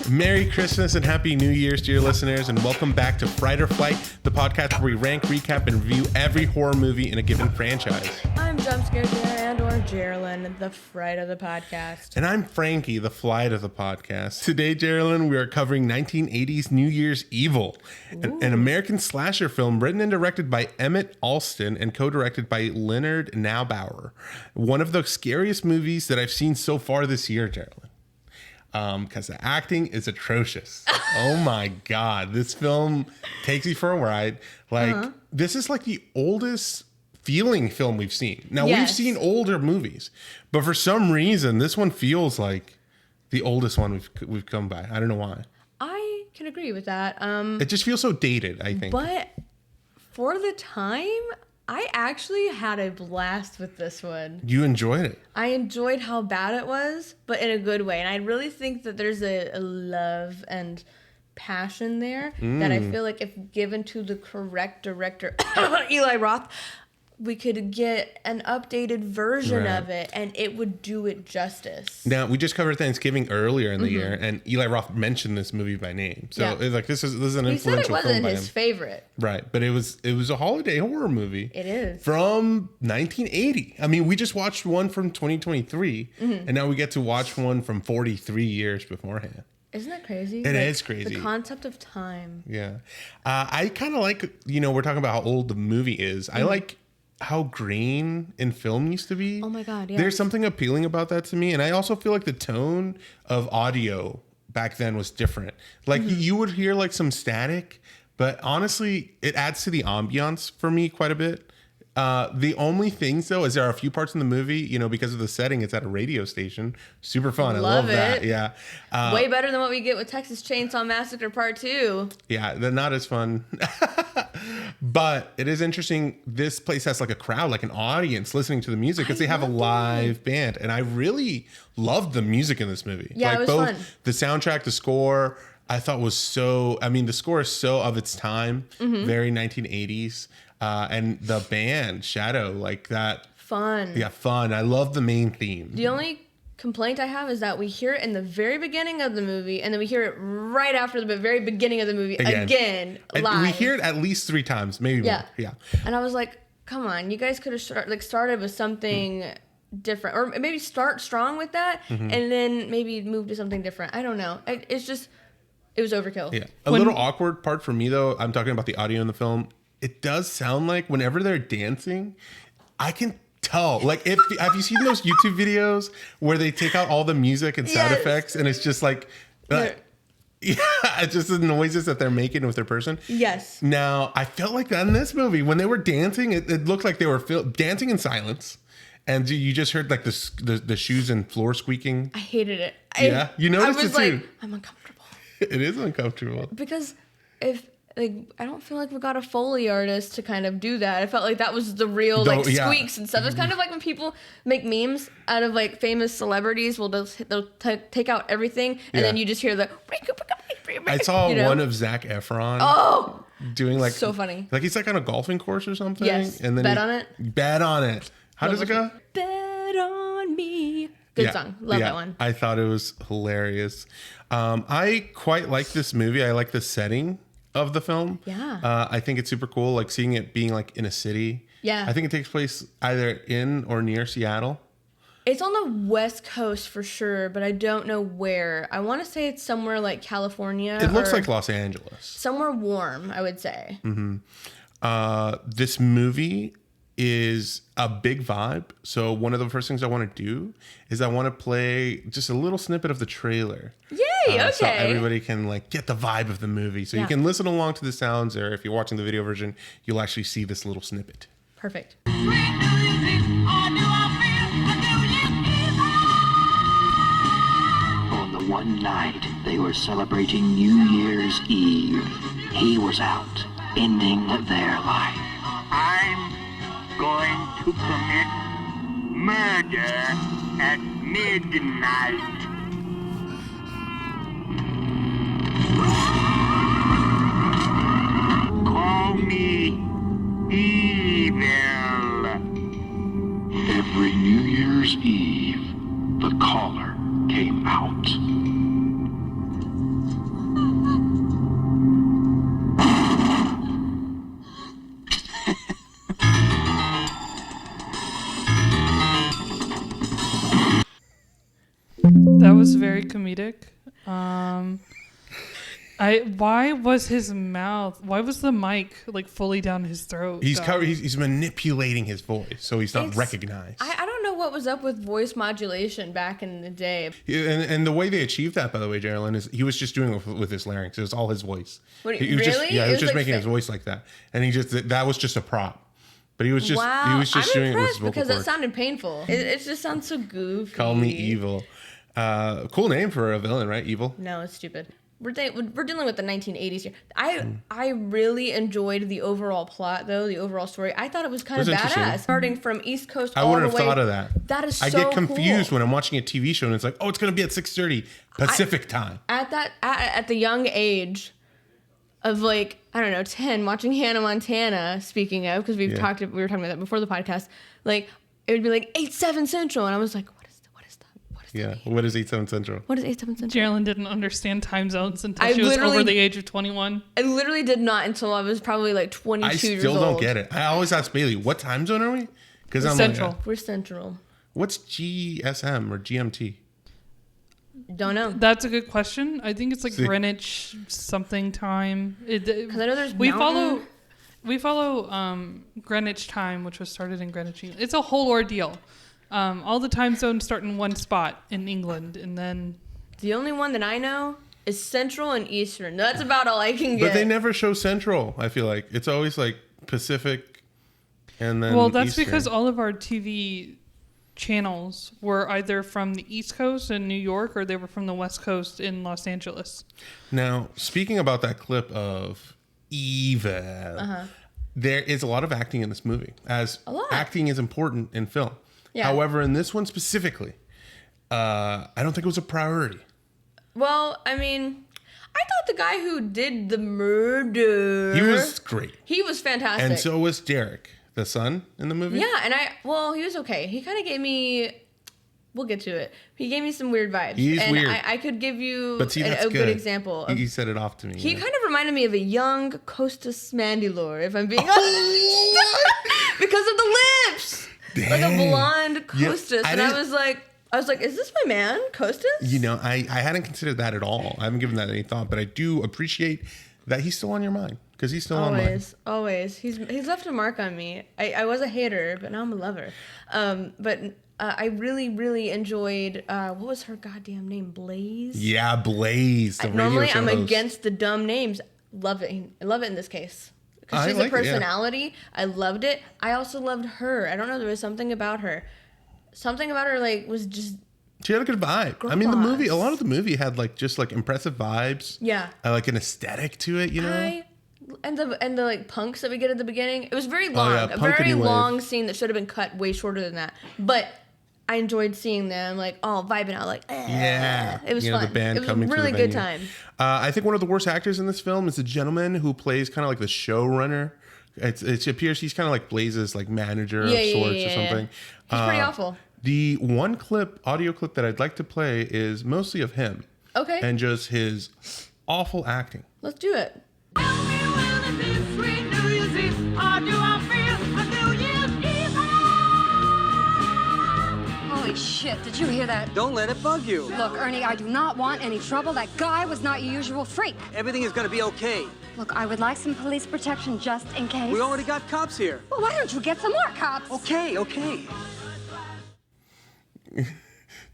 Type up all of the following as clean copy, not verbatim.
Merry Christmas and Happy New Year's, dear listeners, and welcome back to Fright or Flight, the podcast where we rank, recap, and review every horror movie in a given franchise. I'm Jumpscare and/or Geraldine, the fright of the podcast. And I'm Frankie, the flight of the podcast. Today, Geraldine, we are covering 1980s New Year's Evil, an American slasher film written and directed by Emmett Alston and co-directed by Leonard Neubauer. One of the scariest movies that I've seen so far this year, Geraldine. Because the acting is atrocious. Oh my God. This film takes you for a ride. This is like the oldest feeling film we've seen. Now, we've seen older movies, but for some reason, this one feels like the oldest one we've come by. I don't know why. I can agree with that. It just feels so dated, I think. But for the time, I actually had a blast with this one. You enjoyed it. I enjoyed how bad it was, but in a good way. And I really think that there's a love and passion there that I feel like if given to the correct director, Eli Roth, we could get an updated version of it and it would do it justice. Now, we just covered Thanksgiving earlier in the year, and Eli Roth mentioned this movie by name. So it's like this is an influential film by him. He said it wasn't his favorite. Right, but it was a holiday horror movie. It is. From 1980. I mean, we just watched one from 2023, and now we get to watch one from 43 years beforehand. Isn't that crazy? It is crazy. The concept of time. Yeah. I kind of like, we're talking about how old the movie is. I like how green in film used to be. Oh my God, yeah. There's something appealing about that to me. And I also feel like the tone of audio back then was different. Like you would hear like some static, but honestly, it adds to the ambiance for me quite a bit. The only things though is there are a few parts in the movie, because of the setting, it's at a radio station. Super fun. I love that. Yeah. Way better than what we get with Texas Chainsaw Massacre Part 2. Yeah, they're not as fun. But it is interesting. This place has like a crowd, like an audience listening to the music because they have a live band. And I really loved the music in this movie. Yeah, like it was both fun. The soundtrack, the score, I thought was the score is so of its time, very 1980s. And the band, Shadow, like that. Fun. Yeah, fun. I love the main theme. The only complaint I have is that we hear it in the very beginning of the movie, and then we hear it right after the very beginning of the movie again live. We hear it at least 3 times, maybe more. Yeah. And I was like, come on, you guys could have started with something different, or maybe start strong with that, and then maybe move to something different. I don't know. It was overkill. Yeah. A little awkward part for me, though, I'm talking about the audio in the film. It does sound like whenever they're dancing, I can tell. Like, have you seen those YouTube videos where they take out all the music and sound effects, and it's just like it's just the noises that they're making with their person? Yes. Now, I felt like that in this movie. When they were dancing, it looked like they were dancing in silence, and you just heard like the shoes and floor squeaking. I hated it. You noticed it too. I was like, I'm uncomfortable. It is uncomfortable. Because I don't feel like we got a Foley artist to kind of do that. I felt like that was the real squeaks and stuff. It's kind of like when people make memes out of like famous celebrities. They'll take out everything and then you just hear the. I saw one of Zac Efron. Doing like so funny. Like he's like on a golfing course or something. Yes. And then Bet on it. Bet on it. How does it go? Bet on me. Good song. Love that one. I thought it was hilarious. I quite like this movie. I like the setting of the film. Yeah. I think it's super cool, like seeing it being like in a city. Yeah. I think it takes place either in or near Seattle. It's on the West Coast for sure, but I don't know where. I want to say it's somewhere like California. It looks like Los Angeles. Somewhere warm, I would say. This movie is a big vibe. So one of the first things I want to do is I want to play just a little snippet of the trailer. Yay, okay. So everybody can like get the vibe of the movie. So you can listen along to the sounds, or if you're watching the video version, you'll actually see this little snippet. Perfect. On the one night they were celebrating New Year's Eve, he was out, ending their life. I'm going to commit murder at midnight. Call me evil. Every New Year's Eve, the caller came out. very comedic. Why was the mic like fully down his throat? He's manipulating his voice so he's not recognized. I don't know what was up with voice modulation back in the day. And the way they achieved that, by the way, Geraldine, is he was just doing it with his larynx. It was all his voice. What, he was really? He was just like making his voice like that, and that was just a prop. But he was just doing it with his vocal because cords. it sounded painful. It just sounds so goofy. Call me evil. Cool name for a villain, right? Evil. No, it's stupid. We're dealing with the 1980s here. I really enjoyed the overall plot, though, the overall story. I thought it was kind of badass. Starting from East Coast all the way. I wouldn't have thought of that. That is so I get confused cool. when I'm watching a TV show and it's like, oh, it's going to be at 6:30 Pacific time. At the young age of like, I don't know, 10, watching Hannah Montana, speaking of, because we were talking about that before the podcast, like, it would be like 8/7 Central, and I was like, what is Yeah, what is 8/7 Central? What is 8/7 Central? Geraldine didn't understand time zones until she was over the age of 21. I literally did not until I was probably like 22 years old. I still don't get it. I always ask Bailey, what time zone are we? Because I'm Central. like, We're Central. what's GSM or GMT? Don't know. That's a good question. I think it's like Greenwich something time. Because I know there's we follow Greenwich time, which was started in Greenwich. It's a whole ordeal. All the time zones start in one spot in England, and then the only one that I know is Central and Eastern. That's about all I can get. But they never show Central. I feel like it's always like Pacific, and then that's Eastern. because all of our TV channels were either from the East Coast in New York or they were from the West Coast in Los Angeles. Now, speaking about that clip of evil, there is a lot of acting in this movie, as acting is important in film. Yeah. However, in this one specifically, I don't think it was a priority. Well, I mean, I thought the guy who did the murder... He was great. He was fantastic. And so was Derek, the son in the movie. Yeah, and he was okay. He kind of gave me... We'll get to it. He gave me some weird vibes. He's weird. I could give you a good example. He set it off to me. He kind of reminded me of a young Costas Mandylor, if I'm being honest. Because of the lips! Dang. Like a blonde Costas. Yeah, I was like, is this my man, Costas? You know, I hadn't considered that at all. I haven't given that any thought, but I do appreciate that he's still on your mind. Because he's still on mine. Always. He's left a mark on me. I was a hater, but now I'm a lover. I really, really enjoyed, what was her goddamn name? Blaze? Yeah, Blaze. Normally, I'm against the dumb names. Love it. I love it in this case. Because she's a personality. Yeah. I loved it. I also loved her. I don't know. There was something about her. Something about her, like, was just... She had a good vibe. I mean, a lot of the movie had, like, just, like, impressive vibes. Yeah. Like, an aesthetic to it, you know? And the like, punks that we get at the beginning. It was very long. A very long scene that should have been cut way shorter than that. But... I enjoyed seeing them, like, all vibing out, like, yeah. It was fun. The band it was coming a really good time. I think one of the worst actors in this film is the gentleman who plays kind of like the showrunner. It appears he's kind of like Blaze's like manager of sorts or something. He's pretty awful. The one audio clip that I'd like to play is mostly of him. Okay. And just his awful acting. Let's do it. Holy shit, did you hear that? Don't let it bug you. Look, Ernie, I do not want any trouble. That guy was not your usual freak. Everything is gonna be okay. Look, I would like some police protection just in case. We already got cops here. Well, why don't you get some more cops? Okay.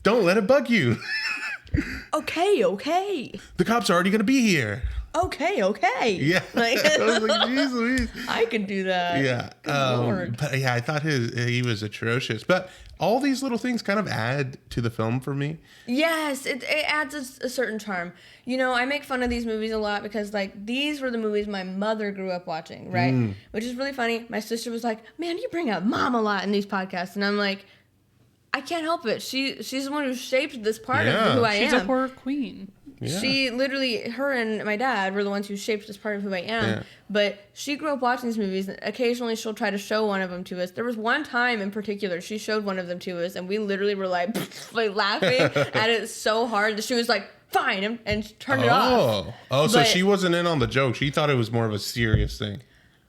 Don't let it bug you. Okay. The cops are already gonna be here. Okay. Yeah. I was like, geez Louise. I could do that. Yeah. But yeah, I thought he was atrocious. But all these little things kind of add to the film for me. Yes, it adds a certain charm. You know, I make fun of these movies a lot because, like, these were the movies my mother grew up watching, right? Which is really funny. My sister was like, man, you bring up Mom a lot in these podcasts. And I'm like, I can't help it. She's the one who shaped this part of who I am. She's a horror queen. Yeah. She literally, her and my dad were the ones who shaped this part of who I am. Yeah. But she grew up watching these movies, and occasionally she'll try to show one of them to us. There was one time in particular, she showed one of them to us, and we literally were like laughing at it so hard that she was like, fine, and turned it off. So she wasn't in on the joke. She thought it was more of a serious thing.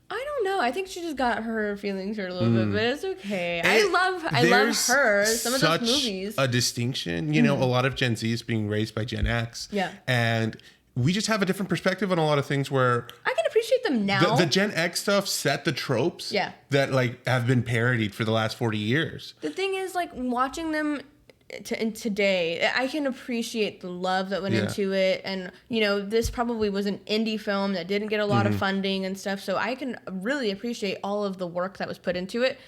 I don't know. know. I think she just got her feelings hurt a little bit, but it's okay. I love There's her. Some of those such movies. a distinction. You know, a lot of Gen Z is being raised by Gen X. Yeah. And we just have a different perspective on a lot of things where I can appreciate them now. the Gen X stuff set the tropes that like have been parodied for the last 40 years. The thing is, like, watching them today, I can appreciate the love that went into it. And, you know, this probably was an indie film that didn't get a lot of funding and stuff. So I can really appreciate all of the work that was put into it.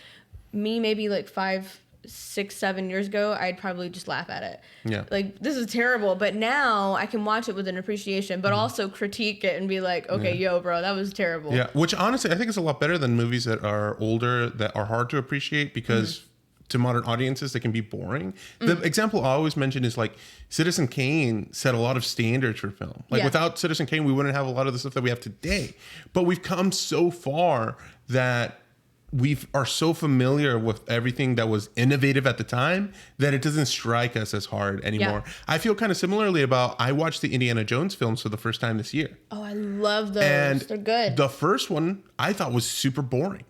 Me, maybe like 5, 6, 7 years ago, I'd probably just laugh at it. Yeah. Like, this is terrible. But now I can watch it with an appreciation, but also critique it and be like, okay, yo, bro, that was terrible. Yeah. Which honestly, I think is a lot better than movies that are older, that are hard to appreciate because to modern audiences, they can be boring. The example I always mention is like Citizen Kane set a lot of standards for film. Like without Citizen Kane, we wouldn't have a lot of the stuff that we have today. But we've come so far that we are so familiar with everything that was innovative at the time that it doesn't strike us as hard anymore. Yeah. I feel kind of similarly about, I watched the Indiana Jones films for the first time this year. Oh, I love those. And they're good. The first one I thought was super boring.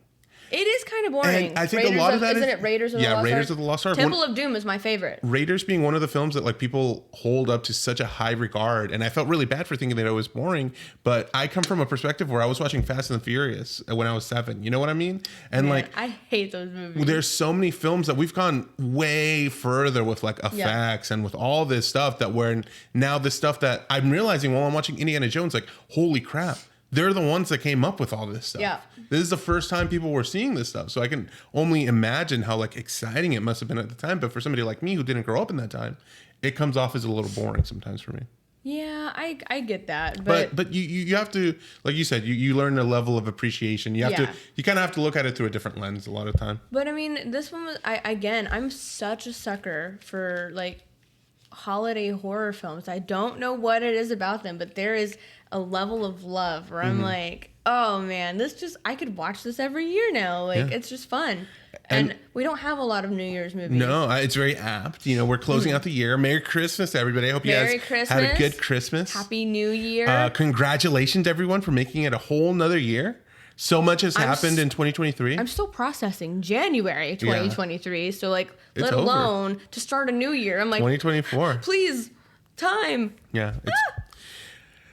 It is kind of boring. And I think a lot of that isn't it Raiders of the Lost Ark? Yeah, Raiders of the Lost Ark. Temple of Doom is my favorite. Raiders being one of the films that like people hold up to such a high regard, and I felt really bad for thinking that it was boring. But I come from a perspective where I was watching Fast and the Furious when I was 7. You know what I mean? And Man, I hate those movies. There's so many films that we've gone way further with like effects and with all this stuff that we're now the stuff that I'm realizing while I'm watching Indiana Jones, like, holy crap. They're the ones that came up with all this stuff. Yeah. This is the first time people were seeing this stuff. So I can only imagine how like exciting it must have been at the time. But for somebody like me who didn't grow up in that time, it comes off as a little boring sometimes for me. Yeah, I get that. But you have to, like you said, you learn a level of appreciation. You have to, you kind of have to look at it through a different lens a lot of time. But I mean, this one was, I'm such a sucker for like holiday horror films. I don't know what it is about them, but there is a level of love where I'm like, oh man, I could watch this every year now. Like, it's just fun. And we don't have a lot of New Year's movies. No, it's very apt. You know, we're closing out the year. Merry Christmas, everybody. I hope you guys had a good Christmas. Happy New Year. Congratulations, everyone, for making it a whole nother year. So much has happened in 2023. I'm still processing January 2023. So, like, let alone to start a new year. I'm like, 2024. Please, time. Yeah.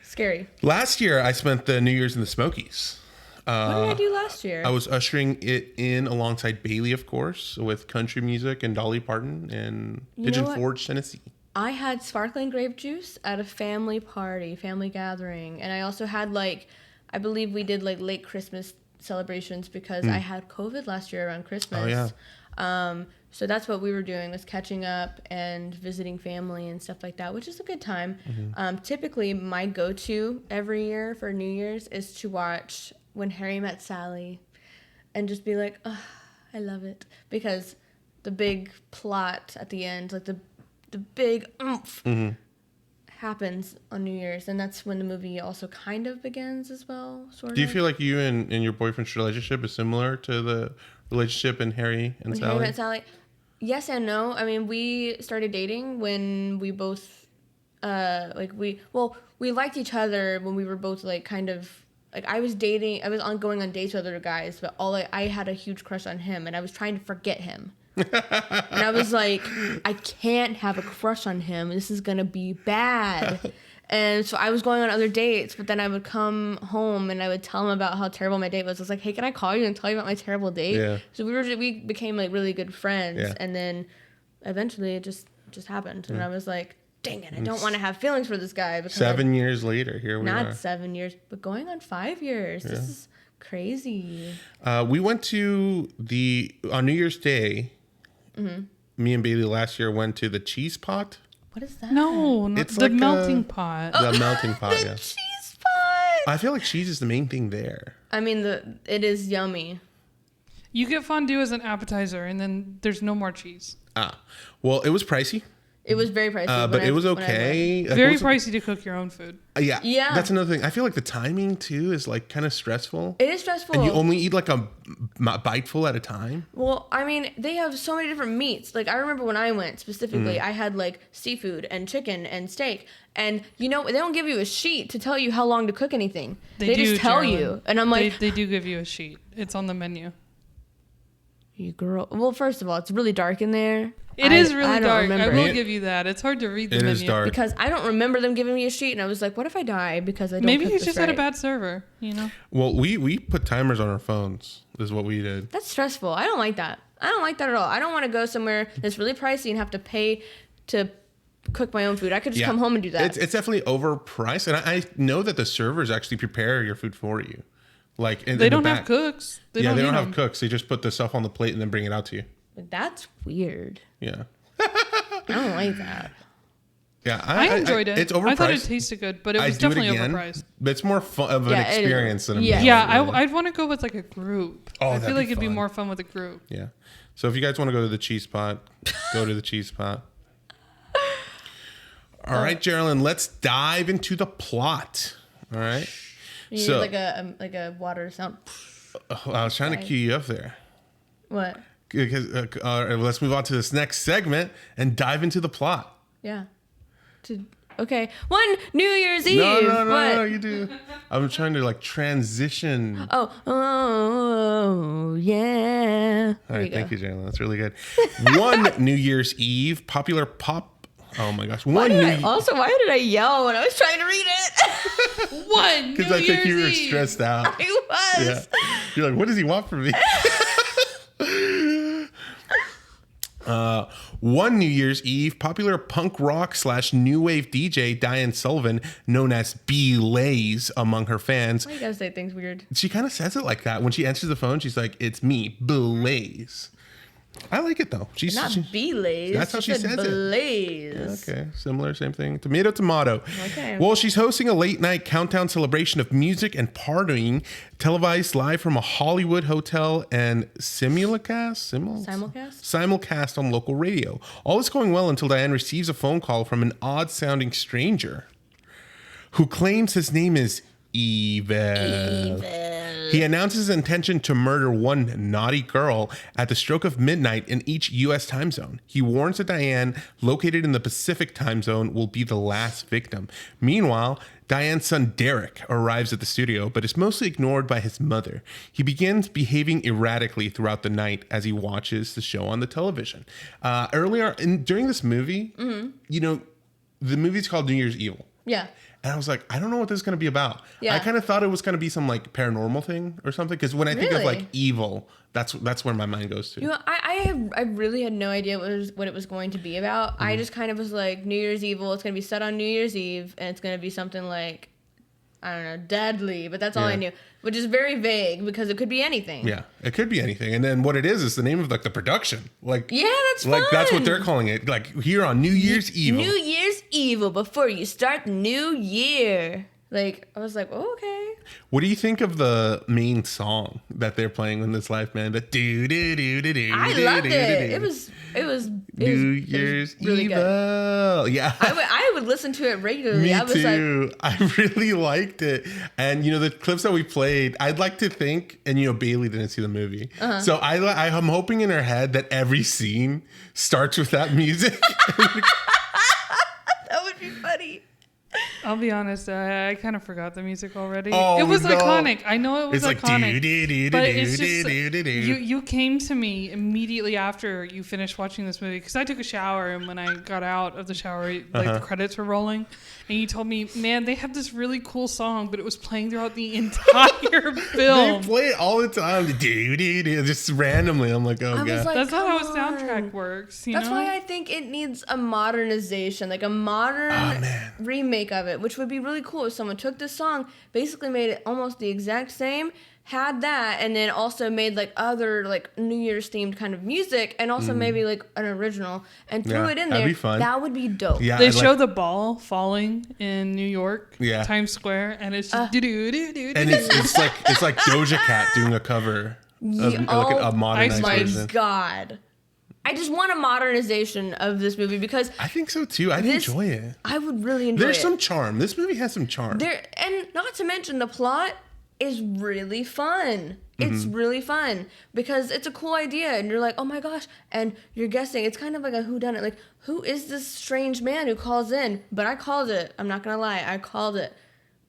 It's scary. Last year, I spent the New Year's in the Smokies. What did I do last year? I was ushering it in alongside Bailey, of course, with country music and Dolly Parton in Pigeon Forge, Tennessee. I had sparkling grape juice at a family party, family gathering. And I also had, like, I believe we did, like, late Christmas celebrations because I had COVID last year around Christmas. Oh, yeah. So that's what we were doing, was catching up and visiting family and stuff like that, which is a good time. Typically, my go-to every year for New Year's is to watch When Harry Met Sally and just be like, oh, I love it. Because the big plot at the end, like the big oomph happens on New Year's. And that's when the movie also kind of begins as well, sort of. Do you feel like you and your boyfriend's relationship is similar to the relationship in Harry and Sally? Harry Met Sally? Yes and no. I mean, we started dating when we both, we liked each other when we were both, like, kind of, like, I was going on dates with other guys, but I had a huge crush on him, and I was trying to forget him. And I was like, I can't have a crush on him. This is going to be bad. And so I was going on other dates, but then I would come home and I would tell him about how terrible my date was. I was like, hey, can I call you and tell you about my terrible date? Yeah. So we became, like, really good friends. Yeah. And then eventually it just happened. And I was like, dang it, I don't want to have feelings for this guy. 7 years later, here we are. Not 7 years, but going on 5 years. Yeah. This is crazy. We went to on New Year's Day, me and Bailey last year went to the Cheese Pot. What is that? No, it's the like melting pot. The melting pot, the cheese pot. I feel like cheese is the main thing there. I mean, it is yummy. You get fondue as an appetizer, and then there's no more cheese. Well, it was pricey. It was very pricey. But it was okay. Like, Very what was pricey to cook your own food. Yeah. Yeah. That's another thing. I feel like the timing too is like kind of stressful. It is stressful. And you only eat like a biteful at a time. Well, I mean, they have so many different meats. Like, I remember when I went specifically, I had like seafood and chicken and steak. And they don't give you a sheet to tell you how long to cook anything. They do, just tell Geraldine. you. And I'm like, they do give you a sheet. It's on the menu. you girl. Well, first of all, it's really dark in there. It is really I don't dark. remember. I will give you that. It's hard to read the It menu. is dark. Because I don't remember them giving me a sheet. And I was like, what if I die because I don't Maybe cook you this just had a right? bad server, Well, we put timers on our phones. Is what we did. That's stressful. I don't like that. I don't like that at all. I don't want to go somewhere that's really pricey and have to pay to cook my own food. I could just come home and do that. It's definitely overpriced, and I know that the servers actually prepare your food for you. Like They don't have cooks. They don't need have them. cooks. They just put the stuff on the plate and then bring it out to you. That's weird. Yeah. I don't like that. Yeah, I enjoyed it. It's overpriced. I thought it tasted good, but it was I'd do it definitely again, overpriced. but it's more fun of an Yeah, it is. experience than a Yeah. meal. Yeah, really. I'd want to go with like a group. Oh, I that'd feel like be it'd be fun. more fun with a group. Yeah. So if you guys want to go to the cheese pot, go to the cheese pot. All right, Geraldine, let's dive into the plot. All right. You So- need like a water sound. I was trying to cue you up there. What? Because let's move on to this next segment and dive into the plot. Yeah. Okay. One New Year's Eve. No, What? you do. I'm trying to like transition. Oh, yeah. All right, thank you, Jalen. That's really good. One New Year's Eve, popular pop. Oh my gosh, Why did I yell when I was trying to read it? One because I think you were stressed out. I was. Yeah, you're like, what does he want from me? One New Year's Eve, popular punk rock / new wave DJ Diane Sullivan, known as B. Lays among her fans. Why you gotta say things weird? She kind of says it like that. When she answers the phone, she's like, it's me, Blaze. I like it though. Not Belays. That's how she says it. Blaze. Okay, similar, same thing. Tomato, tomato. Okay. Well, she's hosting a late night countdown celebration of music and partying, televised live from a Hollywood hotel and simulcast on local radio. All is going well until Diane receives a phone call from an odd-sounding stranger who claims his name is Evil. He announces his intention to murder one naughty girl at the stroke of midnight in each U.S. time zone. He warns that Diane, located in the Pacific time zone, will be the last victim. Meanwhile, Diane's son Derek arrives at the studio, but is mostly ignored by his mother. He begins behaving erratically throughout the night as he watches the show on the television. During this movie, the movie's called New Year's Evil. Yeah. And I was like, I don't know what this is going to be about. Yeah. I kind of thought it was going to be some like paranormal thing or something. Because when I think of like evil, that's where my mind goes to. I really had no idea what it was going to be about. I just kind of was like, New Year's Evil. It's going to be set on New Year's Eve. And it's going to be something like, I don't know, deadly. But that's all I knew. Which is very vague because it could be anything. Yeah, it could be anything. And then what it is the name of like the production. Like, yeah, that's like fun. that's what they're calling it. Like here on New Year's Evil. New Year's Evil before you start the new year. Like, I was like, oh, okay. What do you think of the main song that they're playing in this live band? The do do do do do. I loved it. It was New Year's really Evil. good. Yeah. I would listen to it regularly. Me I was too. I really liked it. And, the clips that we played, I'd like to think, and, Bailey didn't see the movie. Uh-huh. So I'm hoping in her head that every scene starts with that music. That would be funny. I'll be honest, I kind of forgot the music already. Oh, it was no. iconic. I know it was It's iconic. Like, but it's just, you came to me immediately after you finished watching this movie because I took a shower, and when I got out of the shower, the credits were rolling, and you told me, man, they have this really cool song, but it was playing throughout the entire film. They play it all the time. Just randomly. I'm like, oh, God. Like, that's not how a soundtrack works. That's why I think it needs a modernization, like a modern remake of it, which would be really cool if someone took this song, basically made it almost the exact same, had that, and then also made like other like New Year's themed kind of music, and also maybe like an original, and threw it in there. That'd be fun. That would be dope. Yeah, they show the ball falling in New York, Yeah. Times Square, and it's just do-do-do-do-do. And it's like Doja Cat doing a cover of like a modernized my version. God. I just want a modernization of this movie because I think so too. I'd enjoy it. I would really enjoy it. There's some charm. This movie has some charm. And not to mention the plot is really fun. It's really fun because it's a cool idea and you're like, oh my gosh. And you're guessing. It's kind of like a whodunit. Like, who is this strange man who calls in? But I called it. I'm not going to lie. I called it.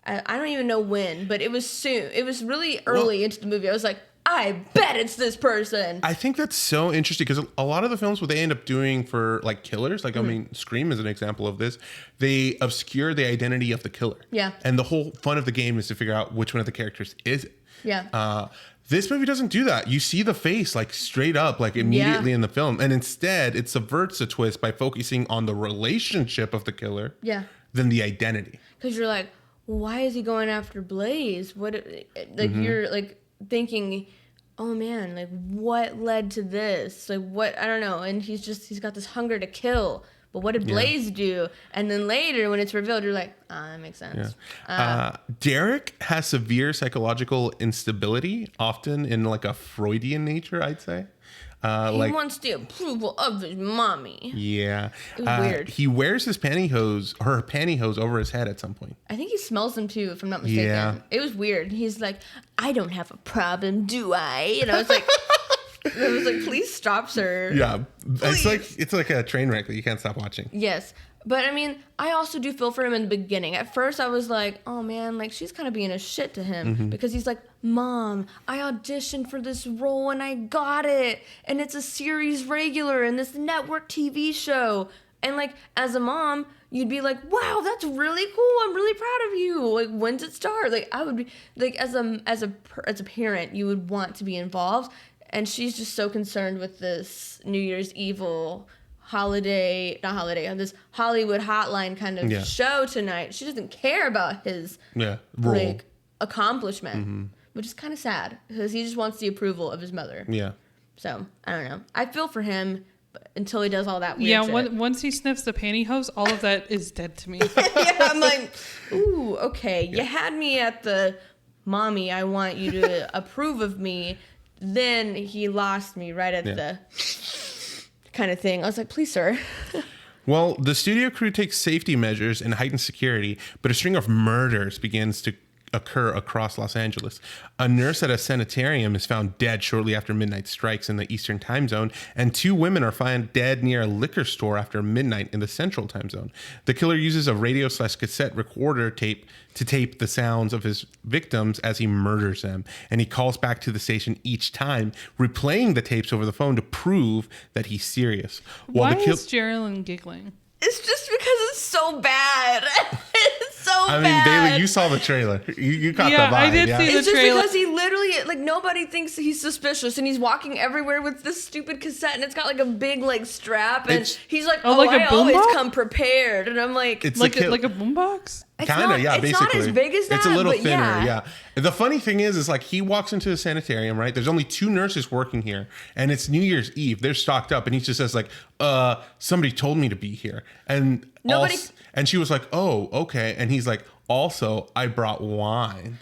I don't even know when, but it was soon. It was really early into the movie. I was like, I bet it's this person. I think that's so interesting because a lot of the films what they end up doing for like killers, like I mean, Scream is an example of this. They obscure the identity of the killer. Yeah. And the whole fun of the game is to figure out which one of the characters is it. Yeah. This movie doesn't do that. You see the face like straight up, like immediately in the film, and instead it subverts the twist by focusing on the relationship of the killer. Yeah. Than the identity. Because you're like, why is he going after Blaze? What? Like you're like thinking, oh man, like what led to this? Like what? I don't know. And he's got this hunger to kill. But what did Blaze do? And then later, when it's revealed, you're like, that makes sense. Yeah. Derek has severe psychological instability, often in like a Freudian nature, I'd say. He wants the approval of his mommy. Yeah. It was weird. He wears her pantyhose over his head at some point. I think he smells them too, if I'm not mistaken. Yeah. It was weird. He's like, I don't have a problem, do I? And I was like... I was like, please stop, sir. Yeah. Please. It's like a train wreck that you can't stop watching. Yes. But I mean, I also do feel for him in the beginning. At first I was like, oh man, like she's kind of being a shit to him because he's like, Mom, I auditioned for this role and I got it. And it's a series regular in this network TV show. And like, as a mom, you'd be like, wow, that's really cool. I'm really proud of you. Like, when's it start? Like, I would be like, as a parent, you would want to be involved. And she's just so concerned with this New Year's Evil on this Hollywood Hotline kind of show tonight. She doesn't care about his like accomplishment, which is kind of sad because he just wants the approval of his mother. Yeah. So I don't know. I feel for him until he does all that weird shit. Once he sniffs the pantyhose, all of that is dead to me. Yeah, I'm like, ooh, okay. You had me at the mommy. I want you to approve of me. Then he lost me right at the kind of thing. I was like, please, sir. Well, the studio crew takes safety measures and heightened security, but a string of murders begins to occur across Los Angeles. A nurse at a sanitarium is found dead shortly after midnight strikes in the Eastern time zone, and 2 women are found dead near a liquor store after midnight in the Central time zone. The killer uses a radio/cassette recorder tape to tape the sounds of his victims as he murders them, and he calls back to the station each time, replaying the tapes over the phone to prove that he's serious. Why is Geraldine giggling? It's just because it's so bad. It's so bad. I mean, Bailey, you saw the trailer. You caught the vibe. I did see the trailer. It's just because he literally, like, nobody thinks he's suspicious, and he's walking everywhere with this stupid cassette, and it's got, like, a big, like, strap, and he's like, like I always come prepared. And I'm like... It's like a boombox? Kind of, yeah, basically. It's not as big as that, it's a little thinner, yeah. The funny thing is like he walks into the sanitarium, right? There's only 2 nurses working here, and it's New Year's Eve. They're stocked up, and he just says like, somebody told me to be here. And and she was like, oh, okay. And he's like, also, I brought wine.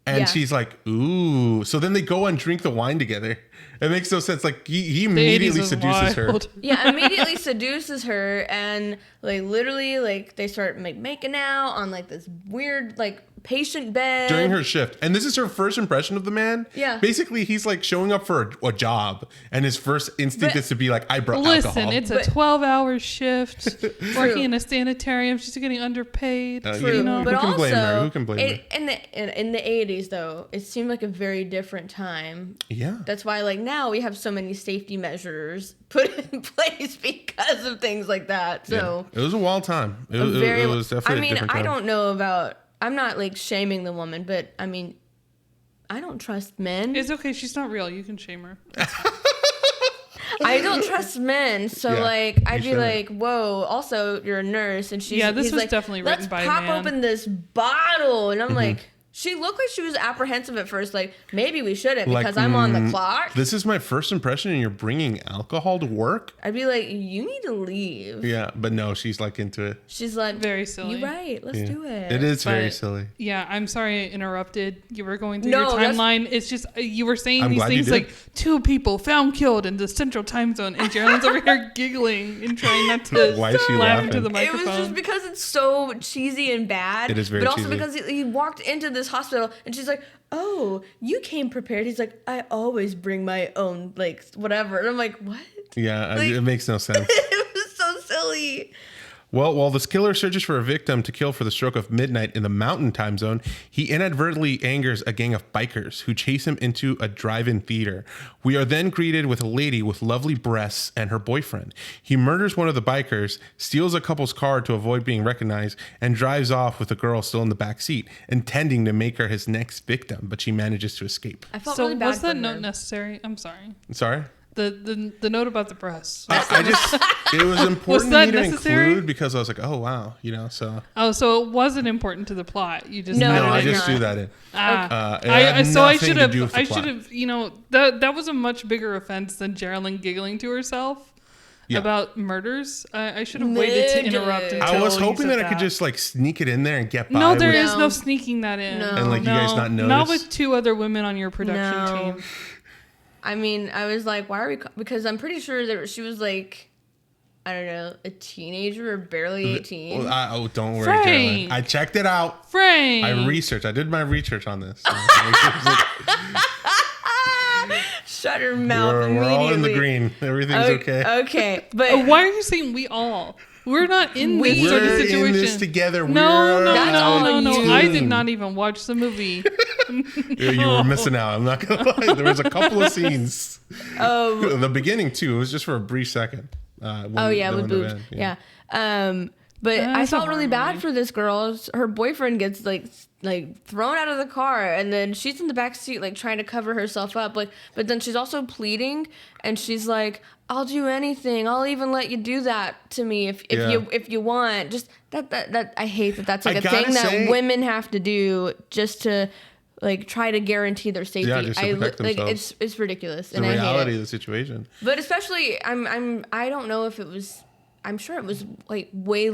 And she's like, ooh. So then they go and drink the wine together. It makes no sense. Like he immediately seduces her. Yeah, immediately seduces her, and like literally like they start like making out on like this weird like patient bed during her shift. And this is her first impression of the man. Yeah. Basically, he's like showing up for a job, and his first instinct is to be like, I brought alcohol. Listen, it's a 12-hour shift. Working in a sanitarium, she's getting underpaid. True, you know? but who can also blame her? Who can blame her? In the 80s though, it seemed like a very different time. Yeah. That's why like now we have so many safety measures put in place because of things like that. So it was a wild time. It was definitely a different time. I don't know about. I'm not like shaming the woman, but I mean, I don't trust men. It's okay. She's not real. You can shame her. I don't trust men, so like I'd be like, "Whoa!" Also, you're a nurse, and she's this was like, definitely written by a man. Let's pop open this bottle, and I'm like, She looked like she was apprehensive at first, like, maybe we shouldn't Like, because I'm on the clock. This is my first impression and you're bringing alcohol to work? I'd be like, you need to leave. Yeah, but no, she's like into it. She's like, Very silly. You're right. Let's do it. It is very But, silly. Yeah, I'm sorry I interrupted. You were going through No, your that's- timeline. It's just you were saying I'm these glad you things did. like 2 people found killed in the central time zone, and Geraldine's over here giggling and trying not to Why is she laugh laughing? into the It microphone. was just because it's so cheesy and bad. It is very But also cheesy. because he walked into this hospital and she's like, oh, you came prepared. He's like, I always bring my own, like, whatever. And I'm like, what? Yeah, Like- it makes no sense. It was so silly. Well, while this killer searches for a victim to kill for the stroke of midnight in the mountain time zone, he inadvertently angers a gang of bikers who chase him into a drive-in theater. We are then greeted with a lady with lovely breasts and her boyfriend. He murders one of the bikers, steals a couple's car to avoid being recognized, and drives off with the girl still in the back seat, intending to make her his next victim, but she manages to escape. I felt So really bad was for that her. note necessary? I'm sorry. Sorry? The note about the breasts. I just, it was important to that me to necessary? include because I was like, oh, wow, so. Oh, so it wasn't important to the plot. You just No, No, it I was just not. threw that in. it had so I nothing should to have. do with the I plot. should have. That was a much bigger offense than Geraldine giggling to herself Yeah. about murders. I should have waited to interrupt. Murder. Until I was you hoping said that I could just like sneak it in there and get by. No, there with- is No. no sneaking that in. No. And, like, you guys not Not notice? with 2 other women on your production No. team. I mean, I was like, why are we? Because I'm pretty sure that she was like, I don't know, a teenager or barely 18. Well, don't worry, Frank. Caroline. I checked it out. Frank. I researched. I did my research on this. Shut her mouth we're immediately. all in the green. Everything's okay. Okay, but Why are you saying we all? We're not in this sort of We're situation. in this together. No, We're That's all a you. I did team. not even watch the movie. You were missing out. I'm not gonna lie. There was a couple of scenes. Oh. The beginning too. It was just for a brief second. When oh yeah, the with one boobs. event, Yeah. But I That's felt not really right. bad for this girl. Her boyfriend gets like thrown out of the car, and then she's in the back seat like trying to cover herself up. Like, but then she's also pleading, and she's like, "I'll do anything. I'll even let you do that to me if Yeah. you want." Just that I hate that. That's like I a thing gotta that say- women have to do just to like try to guarantee their safety. Yeah, just to protect like themselves. it's ridiculous, The and I hate reality it. of the situation. But especially, I don't know if it was. I'm sure it was like way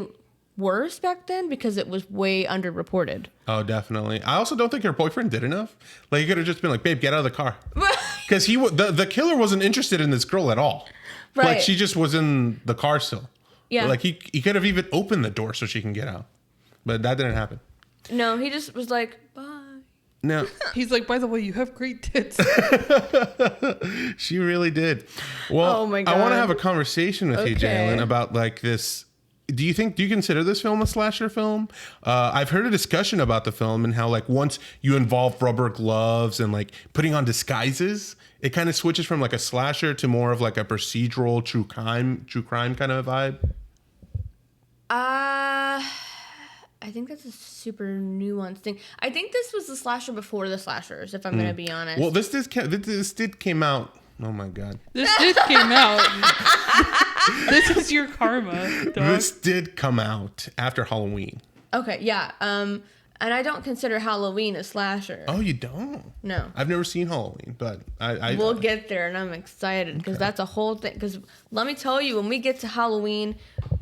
worse back then because it was way underreported. Oh, definitely. I also don't think her boyfriend did enough. Like, he could have just been like, "Babe, get out of the car," because the killer wasn't interested in this girl at all. Like, Right. she just was in the car still. Yeah. Like, he could have even opened the door so she can get out, but that didn't happen. No, he just was like, bye. No, He's like, by the way, you have great tits. she really did. Well, Oh my I want to God. have a conversation with you, Okay. Jalen, about like this. Do you consider this film a slasher film? I've heard a discussion about the film and how like once you involve rubber gloves and like putting on disguises, it kind of switches from like a slasher to more of like a procedural true crime kind of vibe. I think that's a super nuanced thing. I think this was the slasher before the slashers, if I'm gonna be honest. Well, this did came out. Oh my God. This did came out. This is your karma, dog. This did come out after Halloween. Okay, yeah. And I don't consider Halloween a slasher. Oh, you don't? No. I've never seen Halloween, but I We'll get there, and I'm excited because that's a whole thing. Because let me tell you, when we get to Halloween,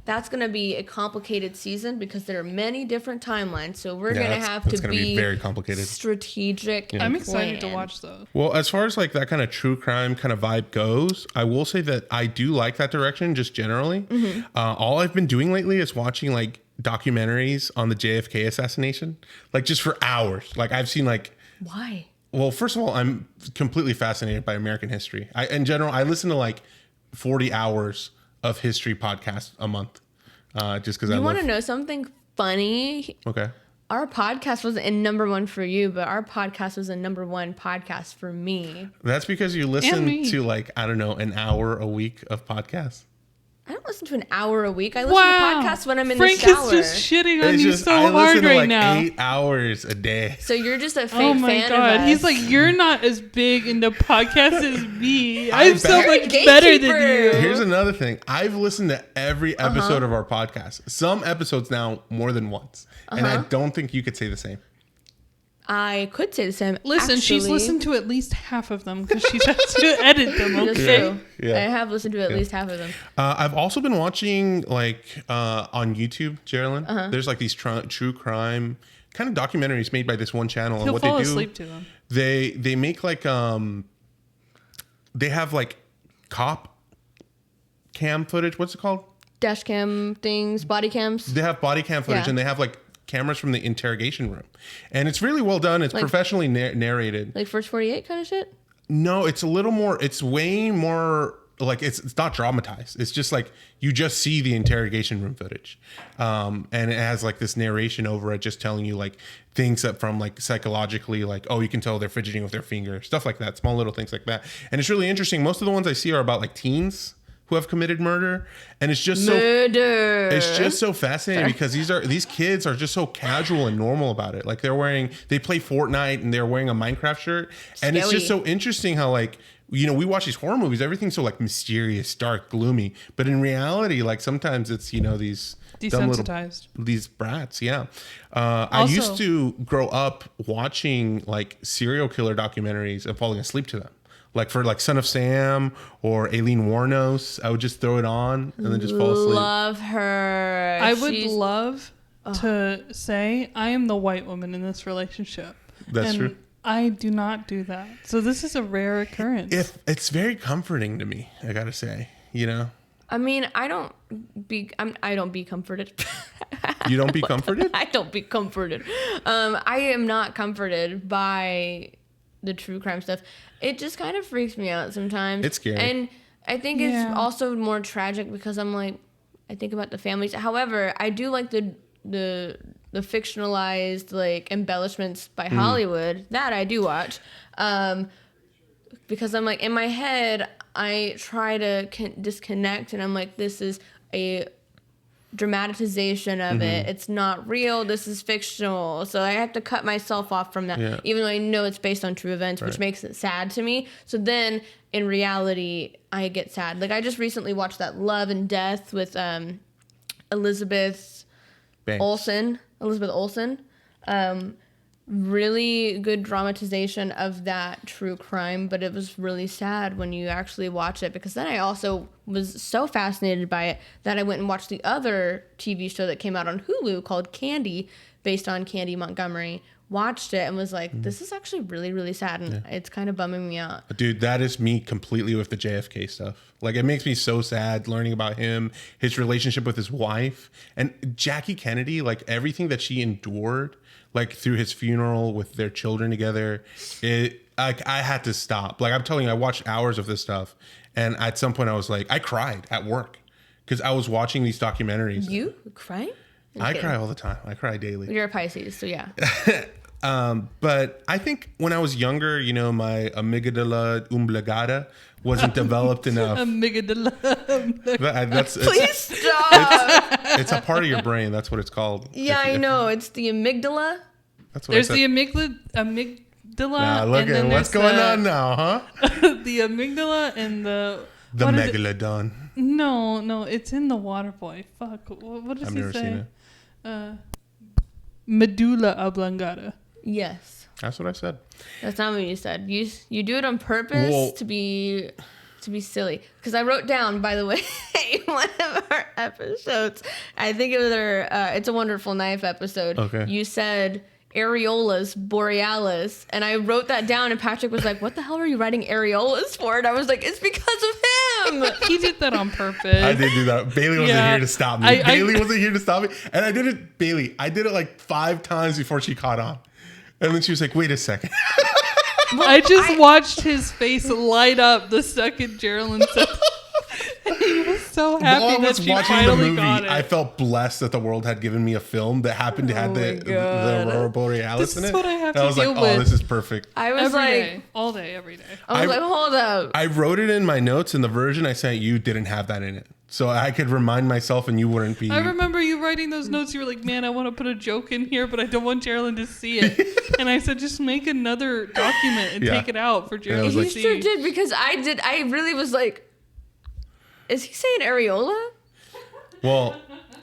that's going to be a complicated season because there are many different timelines. So we're going to have that's to gonna be very complicated. strategic. I'm excited to plan. watch those. Well, as far as like that kind of true crime kind of vibe goes, I will say that I do like that direction just generally. All I've been doing lately is watching like documentaries on the JFK assassination, like just for hours. Like I've seen like, Why? well, first of all, I'm completely fascinated by American history. In general, I listen to like 40 hours of history podcasts a month, just because I You love. want to know something funny? Okay. Our podcast wasn't in #1 for you, but our podcast was a #1 podcast for me. That's because you listen me. to like, I don't know, an hour a week of podcasts. I don't listen to an hour a week. I listen Wow. to podcasts when I'm in Frank the shower. is just shitting on It's you just, so I hard listen to right like now. 8 hours a day. So you're just a fake Oh my fan god. of us. He's like, you're not as big into podcasts as me. I I'm so bet. much You're a better than gatekeeper. you. Here's another thing. I've listened to every episode of our podcast. Some episodes now more than once. And I don't think you could say the same. I could say the same. Listen, she's listened to at least half of them because she's had to edit them. That's Okay. true. Yeah. I have listened to at least half of them. I've also been watching on YouTube, Geraldine. There's like these true crime kind of documentaries made by this one channel. He'll and what fall they do, asleep to them. they make like they have like cop cam footage. What's it called? Dash cam things, body cams. They have body cam footage, Yeah. and they have like cameras from the interrogation room, and it's really well done. It's Like- professionally narrated. Like First 48 kind of shit? No, it's a little more. It's way more like it's not dramatized. It's just like you just see the interrogation room footage, and it has like this narration over it, just telling you like things that from like psychologically, like you can tell they're fidgeting with their finger, stuff like that, small little things like that. And it's really interesting. Most of the ones I see are about like teens who have committed murder, and it's just Murder. it's just so fascinating because these kids are just so casual and normal about it. Like they play Fortnite and they're wearing a Minecraft shirt, and it's just so interesting how like we watch these horror movies, everything's so like mysterious, dark, gloomy, but in reality, like sometimes it's these dumb Desensitized. these brats. Yeah, I used to grow up watching like serial killer documentaries and falling asleep to them. Like for like Son of Sam or Aileen Wuornos, I would just throw it on and then just fall asleep. Love her. I would love to say I am the white woman in this relationship. That's true. I do not do that. So this is a rare occurrence. It's very comforting to me, I gotta say. I mean, I don't be comforted. You don't be comforted? I don't be comforted. I am not comforted by the true crime stuff. It just kind of freaks me out sometimes. It's scary. And I think it's also more tragic because I'm like, I think about the families. However, I do like the fictionalized like embellishments by Hollywood that I do watch. Because I'm like, in my head, I try to disconnect and I'm like, this is a dramatization of it. It's not real. This is fictional. So I have to cut myself off from that, even though I know it's based on true events, which makes it sad to me. So then in reality, I get sad. Like I just recently watched that Love and Death with Elizabeth Olsen. Really good dramatization of that true crime, but it was really sad when you actually watch it because then I also was so fascinated by it that I went and watched the other TV show that came out on Hulu called Candy, based on Candy Montgomery. Watched it and was like, this is actually really, really sad, and it's kind of bumming me out. Dude, that is me completely with the JFK stuff. Like, it makes me so sad learning about him, his relationship with his wife, and Jackie Kennedy, like everything that she endured, like through his funeral with their children together. I had to stop. Like I'm telling you, I watched hours of this stuff, and at some point I was like, I cried at work because I was watching these documentaries. You crying? I cry all the time. I cry daily. You're a Pisces, so yeah. But I think when I was younger, my amygdala oblongata wasn't developed enough. Please stop. It's a part of your brain. That's what it's called. Yeah, I know. It's the amygdala. That's what There's I said. the amygdala. Now look at what's going on now, huh? The amygdala and the megalodon. No, it's in the Water Boy. Fuck. What does I've he never say? seen it. Medulla oblongata. Yes. That's what I said. That's not what you said. You do it on purpose to be silly. Because I wrote down, by the way, one of our episodes. I think it was our It's a Wonderful Knife episode. Okay. You said areolas borealis, and I wrote that down. And Patrick was like, "What the hell are you writing areolas for?" And I was like, "It's because of him." He did that on purpose. I did do that. Bailey wasn't here to stop me. Bailey wasn't here to stop me. And I did it like 5 times before she caught on. And then she was like, wait a second. I just watched his face light up the second Geraldine said and he was so happy While I that was she watching the finally movie, got it. I felt blessed that the world had given me a film that happened to have the Aurora Borealis in it. This is what I have and to I was deal like, with. oh, this is perfect. I was Every like, day. All day, every day. I was like, hold up. I wrote it in my notes, and the version I sent you didn't have that in it. So I could remind myself and you wouldn't be. I remember you writing those notes. You were like, man, I want to put a joke in here, but I don't want Geraldine to see it. And I said, just make another document and take it out for Geraldine to You see. sure did, because I really was like, is he saying areola? Well,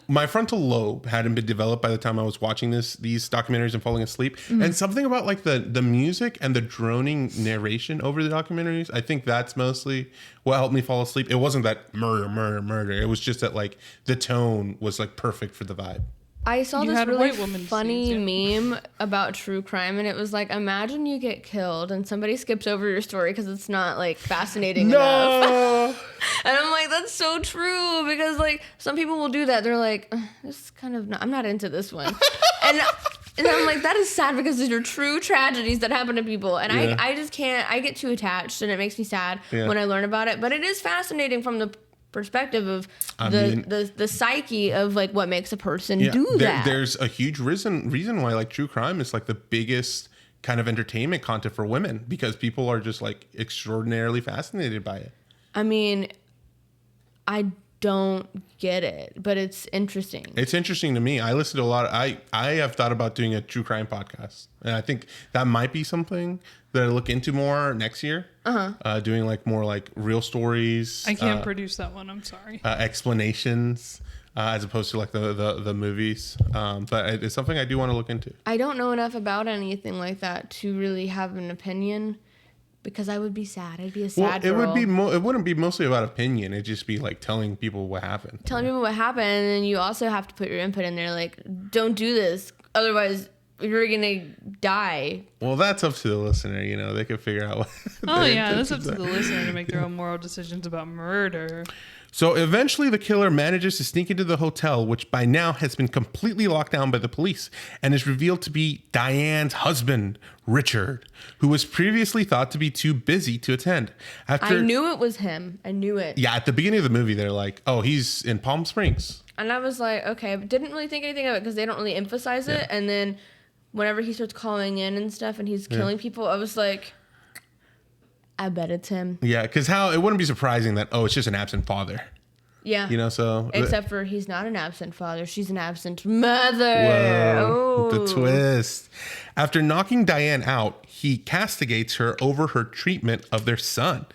my frontal lobe hadn't been developed by the time I was watching these documentaries and falling asleep. And something about like the music and the droning narration over the documentaries, I think that's mostly what helped me fall asleep. It wasn't that murder. It was just that like the tone was like perfect for the vibe. I saw You this had really white woman funny scenes, meme about true crime, and it was like, imagine you get killed and somebody skips over your story because it's not like fascinating enough. And I'm like, that's so true, because like some people will do that. They're like, this is kind of not, I'm not into this one. and I'm like, that is sad because these are true tragedies that happen to people. And I just can't, I get too attached and it makes me sad when I learn about it. But it is fascinating from the perspective of the psyche of like what makes a person do that. There's a huge reason why like true crime is like the biggest kind of entertainment content for women, because people are just like extraordinarily fascinated by it. I mean, I don't get it, but it's interesting. It's interesting to me. I listen to a lot. I have thought about doing a true crime podcast, and I think that might be something that I look into more next year. Doing like more like real stories. I can't produce that one. I'm sorry. Explanations as opposed to like the movies. But it's something I do want to look into. I don't know enough about anything like that to really have an opinion, because I would be sad. I'd be a sad girl. It wouldn't be mostly about opinion. It'd just be like telling people what happened. Telling people what happened, and then you also have to put your input in there. Like, don't do this, otherwise you're gonna die. Well, that's up to the listener. You know, they can figure out what. That's up to the listener to make their own moral decisions about murder. So eventually the killer manages to sneak into the hotel, which by now has been completely locked down by the police, and is revealed to be Diane's husband, Richard, who was previously thought to be too busy to attend. I knew it was him. I knew it. Yeah, at the beginning of the movie, they're like, oh, he's in Palm Springs. And I was like, okay, but didn't really think anything of it because they don't really emphasize it. And then whenever he starts calling in and stuff and he's killing people, I was like, I bet it's him. Yeah, because it wouldn't be surprising that, it's just an absent father. Yeah. You know, so. Except for he's not an absent father. She's an absent mother. Whoa, the twist. After knocking Diane out, he castigates her over her treatment of their son,